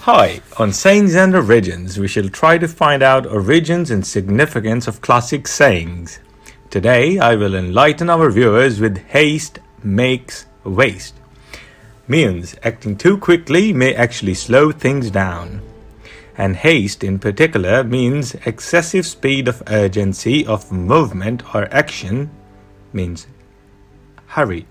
Hi, on Sayings and Origins, we shall try to find out origins and significance of classic sayings. Today, I will enlighten our viewers with haste makes waste. Means acting too quickly may actually slow things down. And haste in particular means excessive speed of urgency of movement or action, means hurry.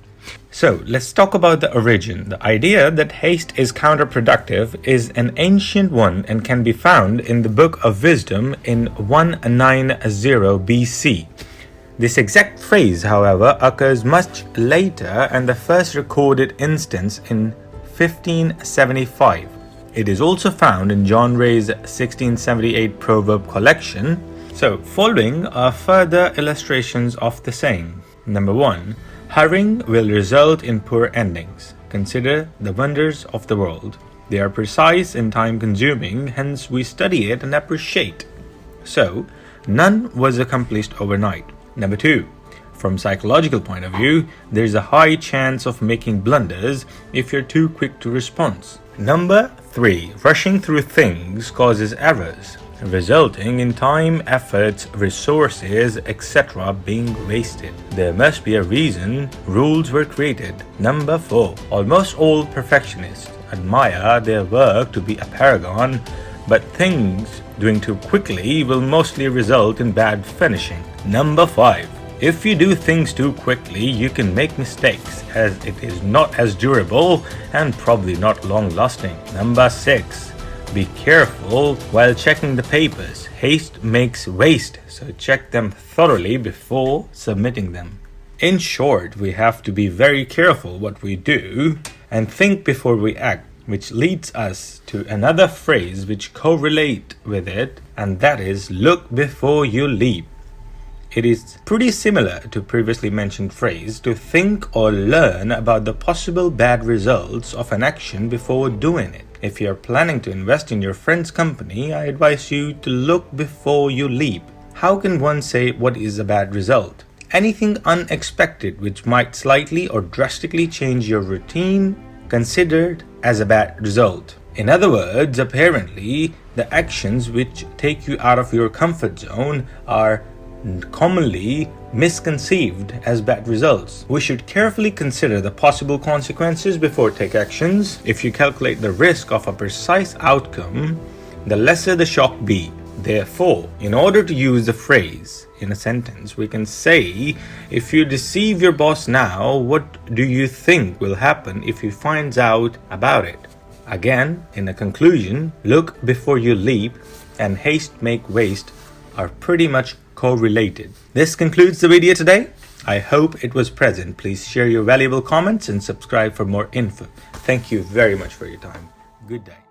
So let's talk about the origin. The idea that haste is counterproductive is an ancient one and can be found in the Book of Wisdom in 190 BC. This exact phrase, however, occurs much later and the first recorded instance in 1575. It is also found in John Ray's 1678 proverb collection. So, following are further illustrations of the saying. Number 1. Hurrying will result in poor endings. Consider the wonders of the world. They are precise and time-consuming, hence we study it and appreciate. So, none was accomplished overnight. Number 2. From psychological point of view, there is a high chance of making blunders if you're too quick to respond. Number 3. Rushing through things causes errors, resulting in time, efforts, resources, etc. being wasted. There must be a reason rules were created. Number 4. Almost all perfectionists admire their work to be a paragon, but things doing too quickly will mostly result in bad finishing. Number 5. If you do things too quickly, you can make mistakes, as it is not as durable and probably not long-lasting. Number 6. Be careful while checking the papers. Haste makes waste, so check them thoroughly before submitting them. In short, we have to be very careful what we do and think before we act, which leads us to another phrase which correlate with it, and that is look before you leap. It is pretty similar to previously mentioned phrase to think or learn about the possible bad results of an action before doing it. If you are planning to invest in your friend's company, I advise you to look before you leap. How can one say what is a bad result? Anything unexpected which might slightly or drastically change your routine considered as a bad result. In other words, apparently, the actions which take you out of your comfort zone are commonly misconceived as bad results. We should carefully consider the possible consequences before take actions. If you calculate the risk of a precise outcome, the lesser the shock be. Therefore, in order to use the phrase in a sentence, we can say, if you deceive your boss now, what do you think will happen if he finds out about it? Again, in a conclusion, look before you leap and haste make waste are pretty much correlated. This concludes the video today. I hope it was present. Please share your valuable comments and subscribe for more info. Thank you very much for your time. Good day.